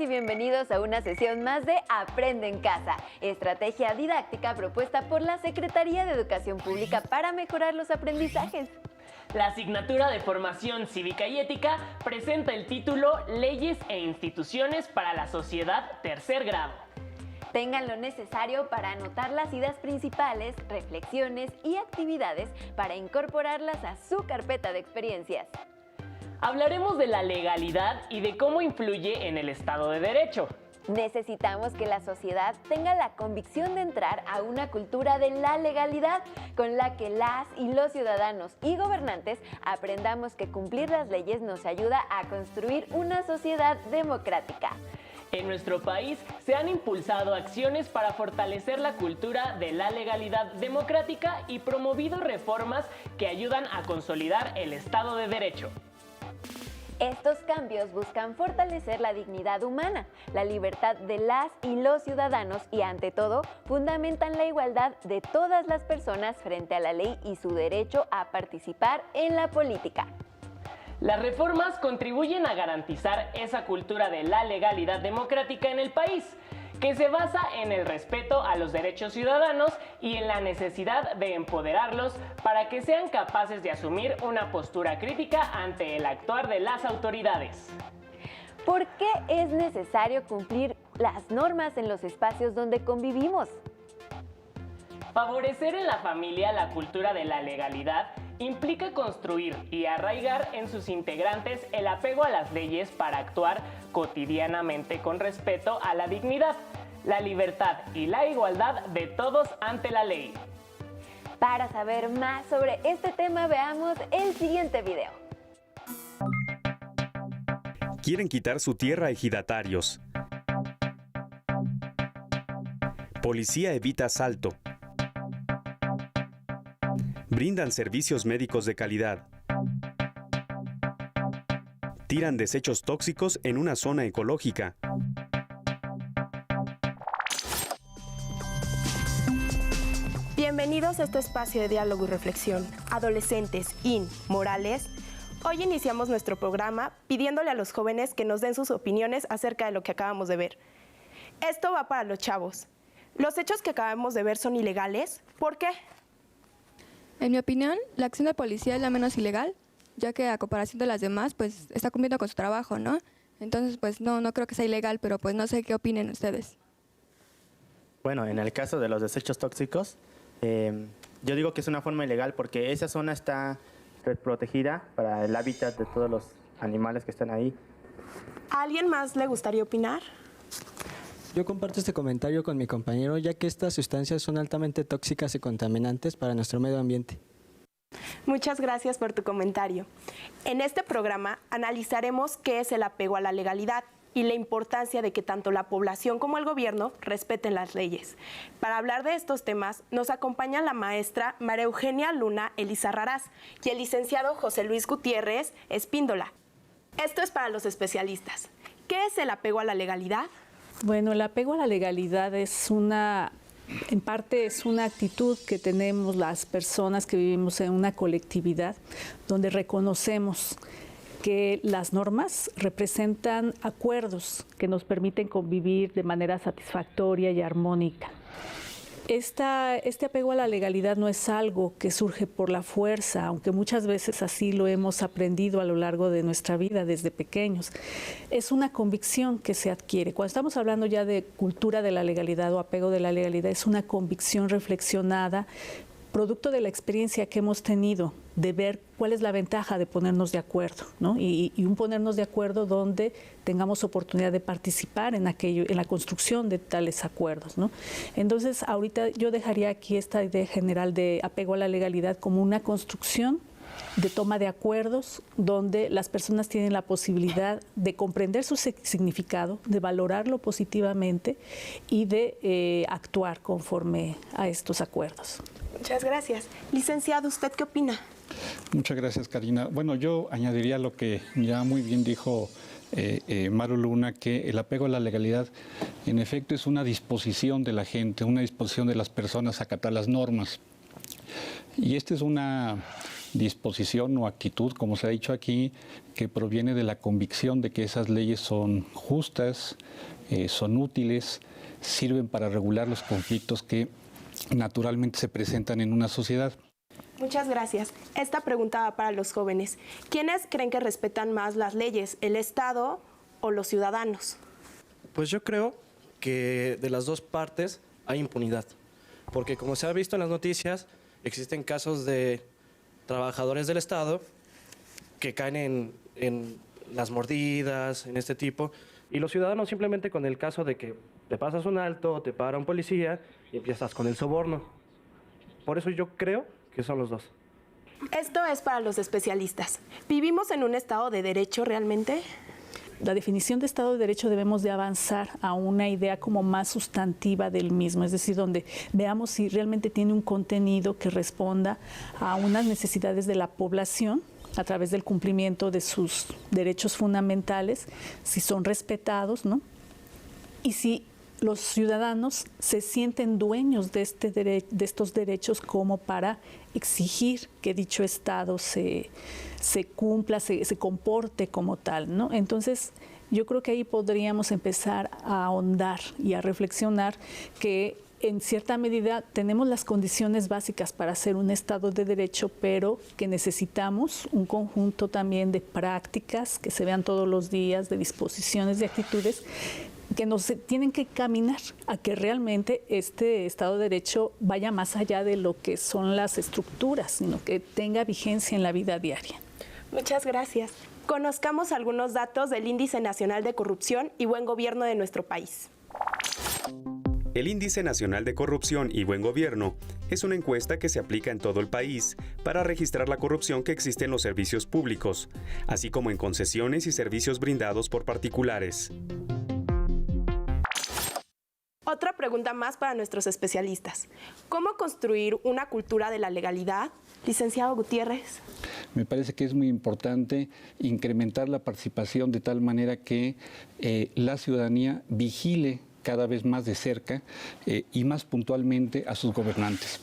y bienvenidos a una sesión más de Aprende en Casa, estrategia didáctica propuesta por la Secretaría de Educación Pública para mejorar los aprendizajes. La asignatura de Formación Cívica y Ética presenta el título Leyes e Instituciones para la Sociedad, tercer grado. Tengan lo necesario para anotar las ideas principales, reflexiones y actividades para incorporarlas a su carpeta de experiencias. Hablaremos de la legalidad y de cómo influye en el Estado de Derecho. Necesitamos que la sociedad tenga la convicción de entrar a una cultura de la legalidad con la que las y los ciudadanos y gobernantes aprendamos que cumplir las leyes nos ayuda a construir una sociedad democrática. En nuestro país se han impulsado acciones para fortalecer la cultura de la legalidad democrática y promovido reformas que ayudan a consolidar el Estado de Derecho. Estos cambios buscan fortalecer la dignidad humana, la libertad de las y los ciudadanos y, ante todo, fundamentan la igualdad de todas las personas frente a la ley y su derecho a participar en la política. Las reformas contribuyen a garantizar esa cultura de la legalidad democrática en el país, que se basa en el respeto a los derechos ciudadanos y en la necesidad de empoderarlos para que sean capaces de asumir una postura crítica ante el actuar de las autoridades. ¿Por qué es necesario cumplir las normas en los espacios donde convivimos? Favorecer en la familia la cultura de la legalidad implica construir y arraigar en sus integrantes el apego a las leyes para actuar cotidianamente con respeto a la dignidad, la libertad y la igualdad de todos ante la ley. Para saber más sobre este tema, veamos el siguiente video. Quieren quitar su tierra a ejidatarios. Policía evita asalto. Brindan servicios médicos de calidad. Tiran desechos tóxicos en una zona ecológica. Bienvenidos a este espacio de diálogo y reflexión. Adolescentes, morales. Hoy iniciamos nuestro programa pidiéndole a los jóvenes que nos den sus opiniones acerca de lo que acabamos de ver. Esto va para los chavos. ¿Los hechos que acabamos de ver son ilegales? ¿Por qué? En mi opinión, la acción de policía es la menos ilegal, ya que a comparación de las demás, pues está cumpliendo con su trabajo, ¿no? Entonces, pues no creo que sea ilegal, pero pues no sé qué opinen ustedes. Bueno, en el caso de los desechos tóxicos, yo digo que es una forma ilegal porque esa zona está protegida para el hábitat de todos los animales que están ahí. ¿A alguien más le gustaría opinar? Yo comparto este comentario con mi compañero, ya que estas sustancias son altamente tóxicas y contaminantes para nuestro medio ambiente. Muchas gracias por tu comentario. En este programa analizaremos qué es el apego a la legalidad y la importancia de que tanto la población como el gobierno respeten las leyes. Para hablar de estos temas nos acompaña la maestra María Eugenia Luna Elizarrarás y el licenciado José Luis Gutiérrez Espíndola. Esto es para los especialistas. ¿Qué es el apego a la legalidad? Bueno, el apego a la legalidad en parte es una actitud que tenemos las personas que vivimos en una colectividad donde reconocemos que las normas representan acuerdos que nos permiten convivir de manera satisfactoria y armónica. Este apego a la legalidad no es algo que surge por la fuerza, aunque muchas veces así lo hemos aprendido a lo largo de nuestra vida desde pequeños. Es una convicción que se adquiere. Cuando estamos hablando ya de cultura de la legalidad o apego de la legalidad, es una convicción reflexionada, producto de la experiencia que hemos tenido de ver cuál es la ventaja de ponernos de acuerdo, ¿no? Y un ponernos de acuerdo donde tengamos oportunidad de participar en la construcción de tales acuerdos, ¿no? Entonces, ahorita yo dejaría aquí esta idea general de apego a la legalidad como una construcción de toma de acuerdos donde las personas tienen la posibilidad de comprender su significado, de valorarlo positivamente y de actuar conforme a estos acuerdos. Muchas gracias. Licenciado, ¿usted qué opina? Muchas gracias, Karina. Bueno, yo añadiría lo que ya muy bien dijo Maru Luna, que el apego a la legalidad, en efecto, es una disposición de la gente, una disposición de las personas a acatar las normas. Y esta es una disposición o actitud, como se ha dicho aquí, que proviene de la convicción de que esas leyes son justas, son útiles, sirven para regular los conflictos que naturalmente se presentan en una sociedad. Muchas gracias. Esta pregunta va para los jóvenes. ¿Quiénes creen que respetan más las leyes, el Estado o los ciudadanos? Pues yo creo que de las dos partes hay impunidad, porque como se ha visto en las noticias, existen casos de trabajadores del Estado que caen en las mordidas, en este tipo, y los ciudadanos simplemente con el caso de que te pasas un alto, te para un policía y empiezas con el soborno. Por eso yo creo que son los dos. Esto es para los especialistas. ¿Vivimos en un Estado de Derecho realmente? La definición de Estado de Derecho debemos de avanzar a una idea como más sustantiva del mismo, es decir, donde veamos si realmente tiene un contenido que responda a unas necesidades de la población a través del cumplimiento de sus derechos fundamentales, si son respetados, ¿no? Y si los ciudadanos se sienten dueños de estos derechos como para exigir que dicho Estado se cumpla, se comporte como tal, ¿no? Entonces, yo creo que ahí podríamos empezar a ahondar y a reflexionar que en cierta medida tenemos las condiciones básicas para ser un Estado de Derecho, pero que necesitamos un conjunto también de prácticas que se vean todos los días, de disposiciones, de actitudes que nos tienen que caminar a que realmente este Estado de Derecho vaya más allá de lo que son las estructuras, sino que tenga vigencia en la vida diaria. Muchas gracias. Conozcamos algunos datos del Índice Nacional de Corrupción y Buen Gobierno de nuestro país. El Índice Nacional de Corrupción y Buen Gobierno es una encuesta que se aplica en todo el país para registrar la corrupción que existe en los servicios públicos, así como en concesiones y servicios brindados por particulares. Otra pregunta más para nuestros especialistas. ¿Cómo construir una cultura de la legalidad? Licenciado Gutiérrez. Me parece que es muy importante incrementar la participación de tal manera que la ciudadanía vigile cada vez más de cerca y más puntualmente a sus gobernantes.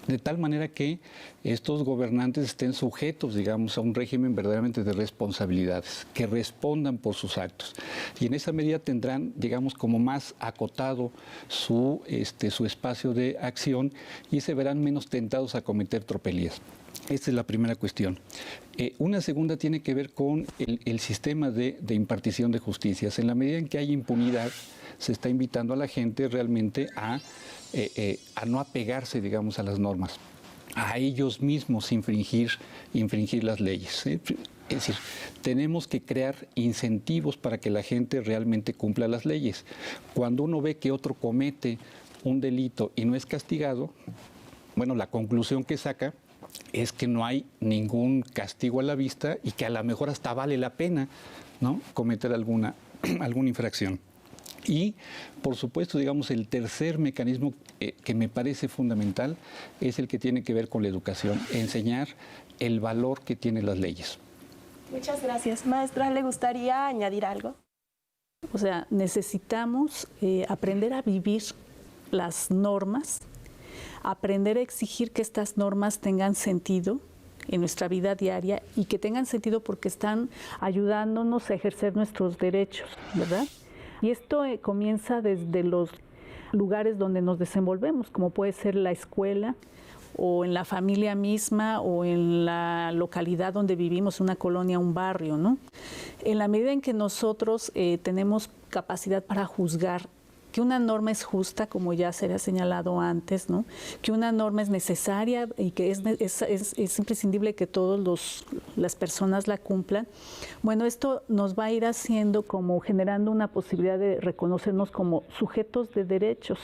De tal manera que estos gobernantes estén sujetos, digamos, a un régimen verdaderamente de responsabilidades, que respondan por sus actos. Y en esa medida tendrán, digamos, como más acotado su espacio de acción y se verán menos tentados a cometer tropelías. Esta es la primera cuestión. Una segunda tiene que ver con el sistema de impartición de justicias. En la medida en que hay impunidad, se está invitando a la gente realmente a no apegarse, digamos, a las normas, a ellos mismos infringir las leyes. Es decir, tenemos que crear incentivos para que la gente realmente cumpla las leyes. Cuando uno ve que otro comete un delito y no es castigado, bueno, la conclusión que saca es que no hay ningún castigo a la vista y que a lo mejor hasta vale la pena, ¿no?, cometer alguna infracción. Y, por supuesto, digamos, el tercer mecanismo que me parece fundamental es el que tiene que ver con la educación, enseñar el valor que tienen las leyes. Muchas gracias. Maestra, ¿le gustaría añadir algo? O sea, necesitamos aprender a vivir las normas, aprender a exigir que estas normas tengan sentido en nuestra vida diaria y que tengan sentido porque están ayudándonos a ejercer nuestros derechos, ¿verdad? Y esto comienza desde los lugares donde nos desenvolvemos, como puede ser la escuela o en la familia misma o en la localidad donde vivimos, una colonia, un barrio, ¿no? En la medida en que nosotros tenemos capacidad para juzgar que una norma es justa, como ya se ha señalado antes, ¿no?, que una norma es necesaria y que es imprescindible que todas las personas la cumplan, bueno, esto nos va a ir haciendo como generando una posibilidad de reconocernos como sujetos de derechos,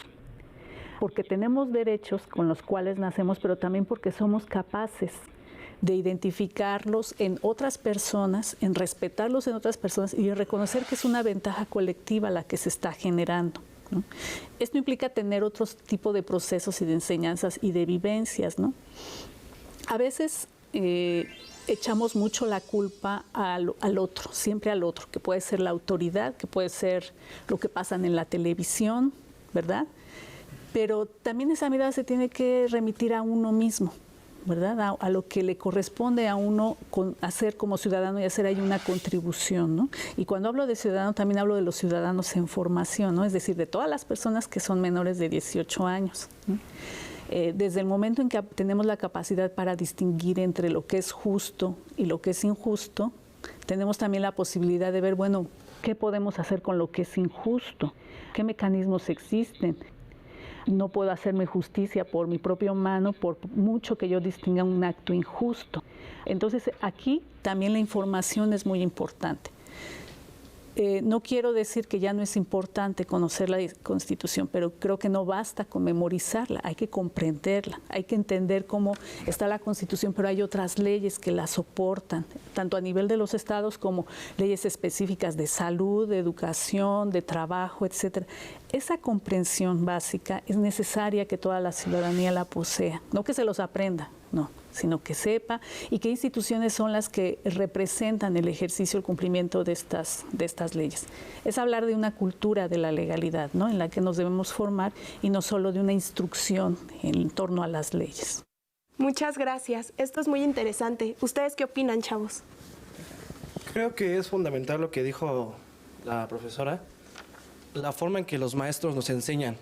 porque tenemos derechos con los cuales nacemos, pero también porque somos capaces de identificarlos en otras personas, en respetarlos en otras personas y en reconocer que es una ventaja colectiva la que se está generando, ¿no? Esto implica tener otro tipo de procesos y de enseñanzas y de vivencias, ¿no? A veces echamos mucho la culpa al otro, siempre al otro, que puede ser la autoridad, que puede ser lo que pasa en la televisión, ¿verdad? pero también esa mirada se tiene que remitir a uno mismo, ¿verdad? A lo que le corresponde a uno hacer como ciudadano y hacer ahí una contribución, ¿no? Y cuando hablo de ciudadano, también hablo de los ciudadanos en formación, ¿no? Es decir, de todas las personas que son menores de 18 años, ¿no? Desde el momento en que tenemos la capacidad para distinguir entre lo que es justo y lo que es injusto, tenemos también la posibilidad de ver, bueno, ¿qué podemos hacer con lo que es injusto? ¿Qué mecanismos existen? No puedo hacerme justicia por mi propia mano, por mucho que yo distinga un acto injusto. Entonces, aquí también la información es muy importante. No quiero decir que ya no es importante conocer la Constitución, pero creo que no basta con memorizarla, hay que comprenderla, hay que entender cómo está la Constitución, pero hay otras leyes que la soportan, tanto a nivel de los estados como leyes específicas de salud, de educación, de trabajo, etcétera. Esa comprensión básica es necesaria que toda la ciudadanía la posea, no que se los aprenda, no, sino que sepa y qué instituciones son las que representan el ejercicio, el cumplimiento de estas leyes. Es hablar de una cultura de la legalidad, ¿no? En la que nos debemos formar y no solo de una instrucción en torno a las leyes. Muchas gracias. Esto es muy interesante. ¿Ustedes qué opinan, chavos? Creo que es fundamental lo que dijo la profesora, la forma en que los maestros nos enseñan,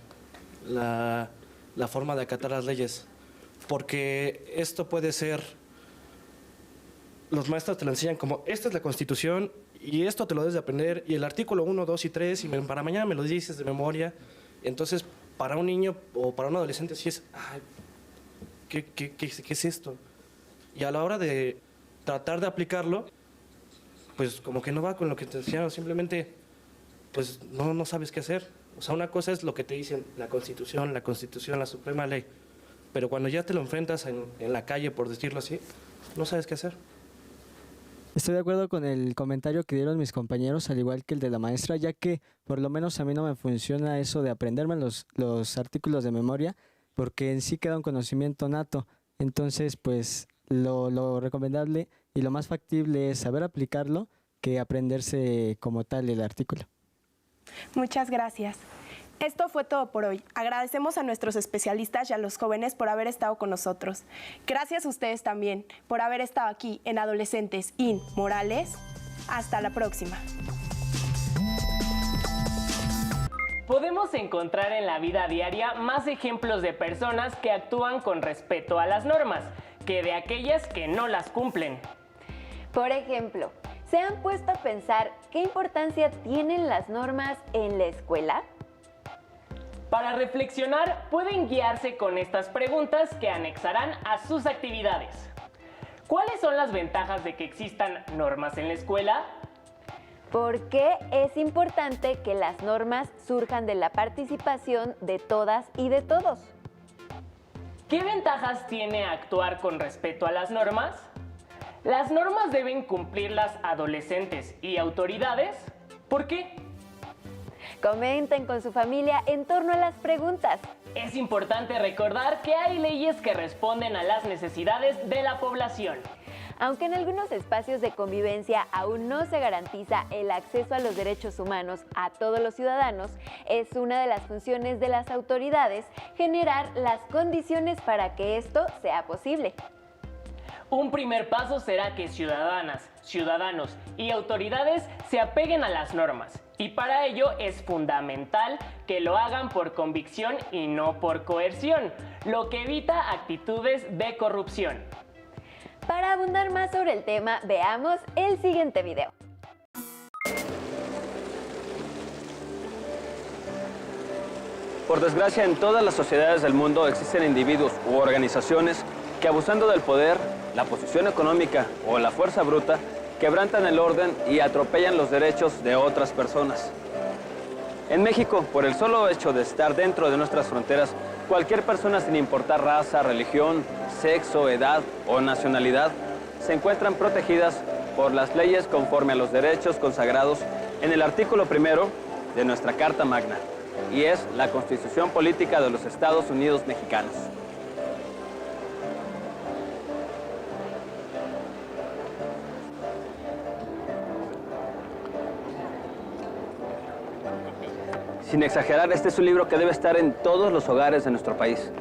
la forma de acatar las leyes. Porque esto puede ser, los maestros te lo enseñan como, esta es la Constitución y esto te lo debes de aprender, y el artículo 1, 2 y 3, y para mañana me lo dices de memoria. Entonces, para un niño o para un adolescente sí es, ay, ¿qué es esto? Y a la hora de tratar de aplicarlo, pues como que no va con lo que te enseñaron, simplemente pues no sabes qué hacer. O sea, una cosa es lo que te dicen la Constitución, la suprema ley. Pero cuando ya te lo enfrentas en la calle, por decirlo así, no sabes qué hacer. Estoy de acuerdo con el comentario que dieron mis compañeros, al igual que el de la maestra, ya que por lo menos a mí no me funciona eso de aprenderme los artículos de memoria, porque en sí queda un conocimiento nato. Entonces, pues lo recomendable y lo más factible es saber aplicarlo que aprenderse como tal el artículo. Muchas gracias. Esto fue todo por hoy. Agradecemos a nuestros especialistas y a los jóvenes por haber estado con nosotros. Gracias a ustedes también por haber estado aquí en Adolescentes in Morales. Hasta la próxima. Podemos encontrar en la vida diaria más ejemplos de personas que actúan con respeto a las normas que de aquellas que no las cumplen. Por ejemplo, ¿se han puesto a pensar qué importancia tienen las normas en la escuela? Para reflexionar, pueden guiarse con estas preguntas que anexarán a sus actividades. ¿Cuáles son las ventajas de que existan normas en la escuela? ¿Por qué es importante que las normas surjan de la participación de todas y de todos? ¿Qué ventajas tiene actuar con respeto a las normas? ¿Las normas deben cumplirlas adolescentes y autoridades? ¿Por qué? Comenten con su familia en torno a las preguntas. Es importante recordar que hay leyes que responden a las necesidades de la población. Aunque en algunos espacios de convivencia aún no se garantiza el acceso a los derechos humanos a todos los ciudadanos, es una de las funciones de las autoridades generar las condiciones para que esto sea posible. Un primer paso será que ciudadanas, ciudadanos y autoridades se apeguen a las normas. Y para ello es fundamental que lo hagan por convicción y no por coerción, lo que evita actitudes de corrupción. Para abundar más sobre el tema, veamos el siguiente video. Por desgracia, en todas las sociedades del mundo existen individuos u organizaciones que, abusando del poder, la posición económica o la fuerza bruta, quebrantan el orden y atropellan los derechos de otras personas. En México, por el solo hecho de estar dentro de nuestras fronteras, cualquier persona, sin importar raza, religión, sexo, edad o nacionalidad, se encuentran protegidas por las leyes conforme a los derechos consagrados en el artículo 1 de nuestra Carta Magna, y es la Constitución Política de los Estados Unidos Mexicanos. Sin exagerar, este es un libro que debe estar en todos los hogares de nuestro país.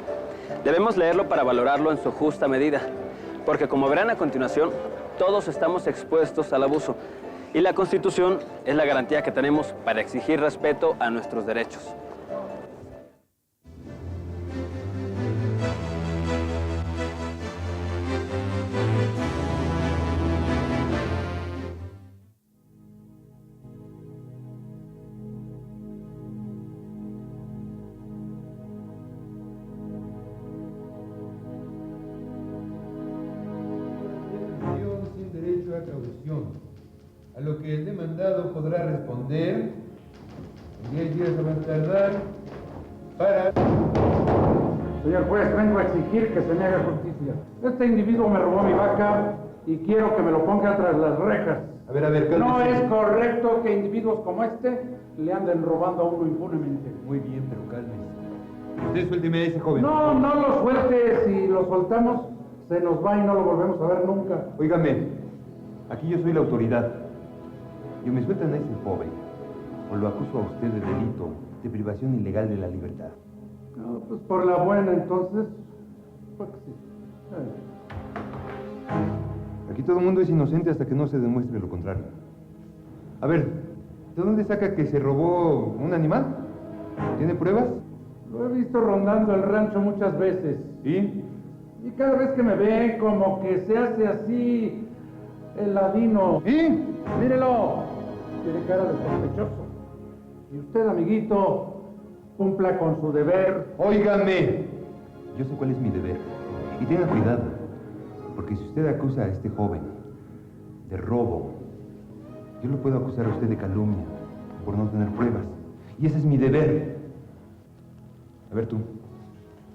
Debemos leerlo para valorarlo en su justa medida, porque como verán a continuación, todos estamos expuestos al abuso y la Constitución es la garantía que tenemos para exigir respeto a nuestros derechos. A lo que el demandado podrá responder en 10 días a más tardar para... Señor juez, vengo a exigir que se me haga justicia. Este individuo me robó mi vaca y quiero que me lo ponga tras las rejas. A ver, cálmese. No es correcto que individuos como este le anden robando a uno impunemente. Muy bien, pero cálmese. Usted suélteme a ese joven. No, no lo suelte. Si lo soltamos, se nos va y no lo volvemos a ver nunca. Óigame, aquí yo soy la autoridad. Y me sueltan a ese joven, o lo acuso a usted de delito de privación ilegal de la libertad. No, pues por la buena, entonces, pues sí. Aquí todo el mundo es inocente hasta que no se demuestre lo contrario. A ver, ¿de dónde saca que se robó un animal? ¿Tiene pruebas? Lo he visto rondando el rancho muchas veces. ¿Y? Y cada vez que me ve, como que se hace así, el ladino. ¿Y? Mírelo. Tiene cara de sospechoso. Y usted, amiguito, cumpla con su deber. Óigame. Yo sé cuál es mi deber. Y tenga cuidado. Porque si usted acusa a este joven de robo, yo lo puedo acusar a usted de calumnia por no tener pruebas. Y ese es mi deber. A ver tú.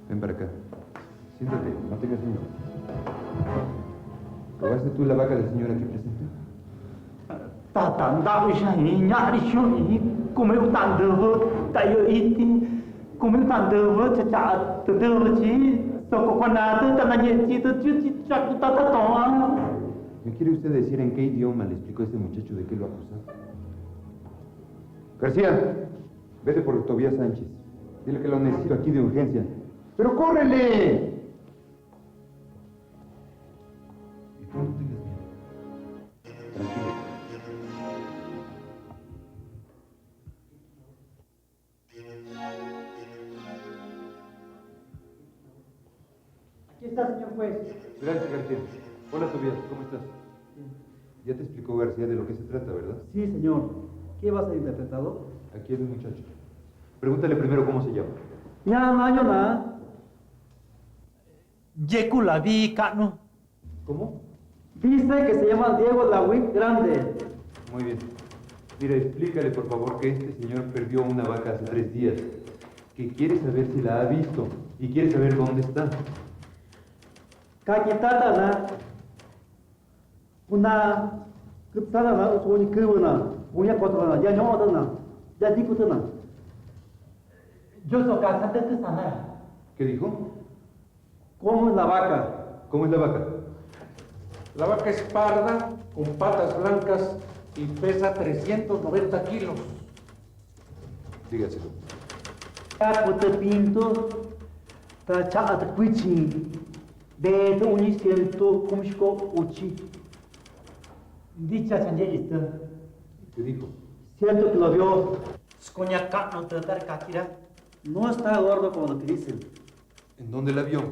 Ven para acá. Siéntate. No tengas miedo. ¿Robaste tú la vaca del señor aquí presente? ¿Me quiere usted decir en qué idioma le explicó a este muchacho de qué lo acusa? García, vete por Tobías Sánchez. Dile que lo necesito aquí de urgencia. ¡Pero córrele! Y tú no tengas miedo. Tranquilo. Aquí está, señor juez. Gracias, García. Hola, Tobías, ¿cómo estás? Ya te explicó García de lo que se trata, ¿verdad? Sí, señor. ¿Qué va a ser interpretado? Aquí es un muchacho. Pregúntale primero cómo se llama. Ya, Yeku Lavi Cano. ¿Cómo? Dice que se llama Diego Lawi Grande. Muy bien. Mira, explícale, por favor, que este señor perdió una vaca hace 3 días. Que quiere saber si la ha visto y quiere saber dónde está. Kakitata una Kuptana, Usuni Kubuna, Unia Kotrona, ya no Adana, ya Dikutana. Yo soy casante de Sanara. ¿Qué dijo? ¿Cómo es la vaca? ¿Cómo es la vaca? La vaca es parda, con patas blancas y pesa 390 kilos. Dígaselo. Puto pinto, tacha at kuichi, de tu unis siento kumshko uchi. Dicha chanjista. ¿Qué dijo? Siento que lo vio. Skonya no tratar kakira. No está gordo como lo que dicen. ¿En dónde la vio?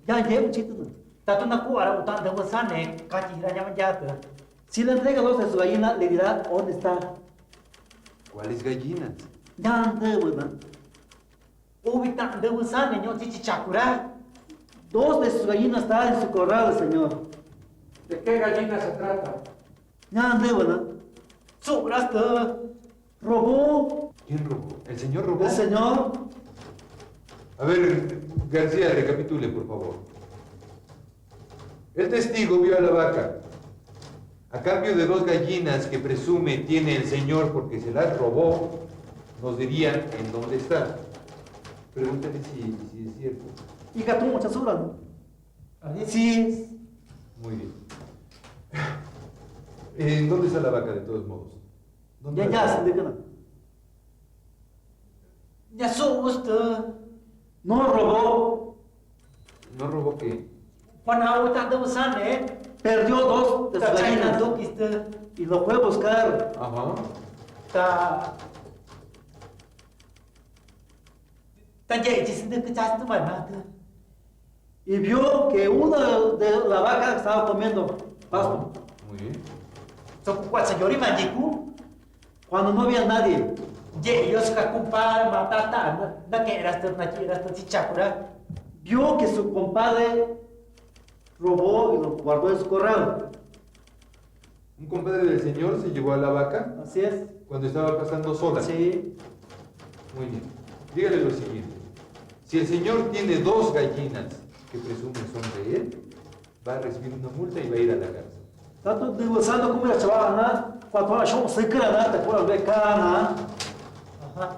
Ya llevo chito. Tato na kuara utan de wasane, kakira llaman yata. Si le entrega dos de su gallina, le dirá dónde está. ¿Cuáles gallinas? Ya ande, ¿verdad? Ubitan de wasane, ño chichi chakura. 2 de sus gallinas están en su corral, señor. ¿De qué gallina se trata? Ya ande, ¿verdad? Sobraste. ¿Robó? ¿Quién robó? ¿El señor robó? ¿El señor? A ver, García, recapitule, por favor. El testigo vio a la vaca. A cambio de 2 gallinas que presume tiene el señor porque se las robó, nos dirían en dónde está. Pregúntale si es cierto. ¿Y que tú muchas horas? Sí. Muy bien. ¿En dónde está la vaca, de todos modos? Ya, se déjala. Ya usted. No robó. ¿No robó qué? Cuando ahorita de Busan, perdió 2 de sus gallinas y lo fue a buscar. Ajá. Está y vio que una de la vaca estaba comiendo pasto. Muy bien. Cuando no había nadie, ellos vio que su compadre robó y lo guardó en su corral. ¿Un compadre del señor se llevó a la vaca? Así es. Cuando estaba pasando sola. Sí. Muy bien. Dígale lo siguiente. Si el señor tiene 2 gallinas que presume son de él, va a recibir una multa y va a ir a la cárcel. Tanto negociando como la chavala, cuando la show se queda, te puedo ver cana. Ajá.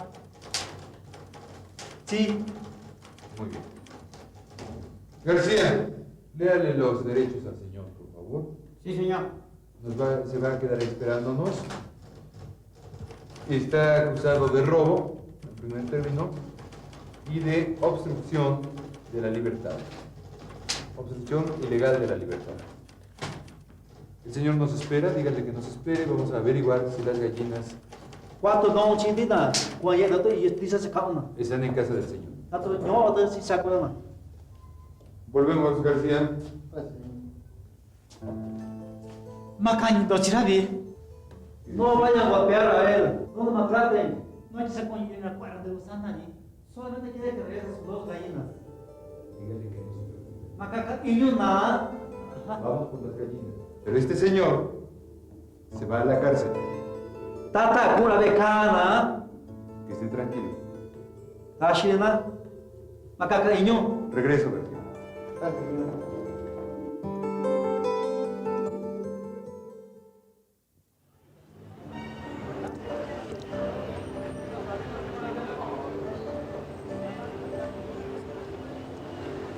Sí. Muy bien. García, léale los derechos al señor, por favor. Sí, señor. Se va a quedar esperándonos. Está acusado de robo, en primer término, y de obstrucción de la libertad. Obstrucción ilegal de la libertad. El señor nos espera, dígale que nos espere, vamos a averiguar si las gallinas... ¿Cuánto no chindina? ¿Cuánto dice se calma? Están en casa del señor. No, si se acuerdan. Volvemos, García. Macaño, no vayan a golpear a él, no lo maltraten. No se ponen en la cuerda de usar nadie. Solamente quiere que regrese sus 2 gallinas. Dígale que no se preocupe. Macaca y una. Vamos por las gallinas. Pero este señor se va a la cárcel. Tata, cura de cana. Que esté tranquilo. Tashina. Macaca y ñu. Regreso, García.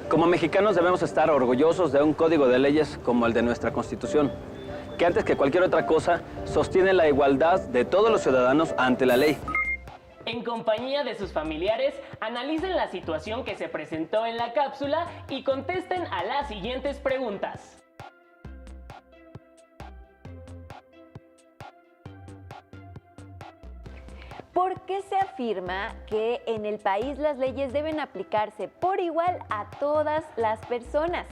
Como mexicanos debemos estar orgullosos de un código de leyes como el de nuestra Constitución, que antes que cualquier otra cosa sostiene la igualdad de todos los ciudadanos ante la ley. En compañía de sus familiares, analicen la situación que se presentó en la cápsula y contesten a las siguientes preguntas. ¿Por qué se afirma que en el país las leyes deben aplicarse por igual a todas las personas?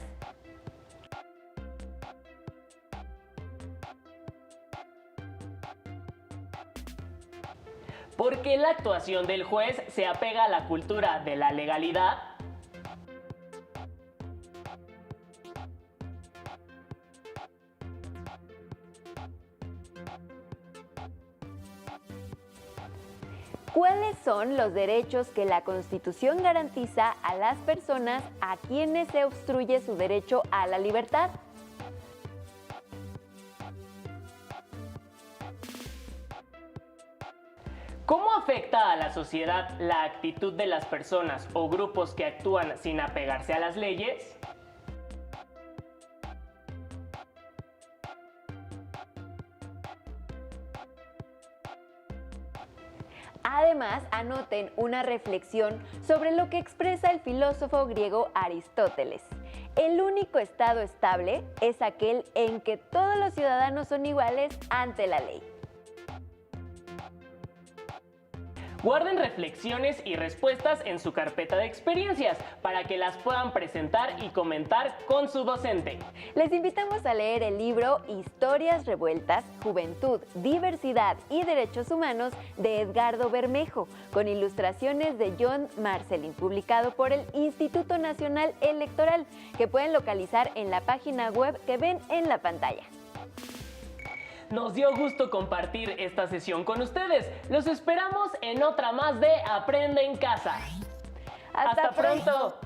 ¿Por qué la actuación del juez se apega a la cultura de la legalidad? ¿Cuáles son los derechos que la Constitución garantiza a las personas a quienes se obstruye su derecho a la libertad? ¿Cómo afecta a la sociedad la actitud de las personas o grupos que actúan sin apegarse a las leyes? Además, anoten una reflexión sobre lo que expresa el filósofo griego Aristóteles. El único estado estable es aquel en que todos los ciudadanos son iguales ante la ley. Guarden reflexiones y respuestas en su carpeta de experiencias para que las puedan presentar y comentar con su docente. Les invitamos a leer el libro Historias Revueltas, Juventud, Diversidad y Derechos Humanos de Edgardo Bermejo, con ilustraciones de John Marcelin, publicado por el Instituto Nacional Electoral, que pueden localizar en la página web que ven en la pantalla. Nos dio gusto compartir esta sesión con ustedes. Los esperamos en otra más de Aprende en Casa. ¡Hasta pronto!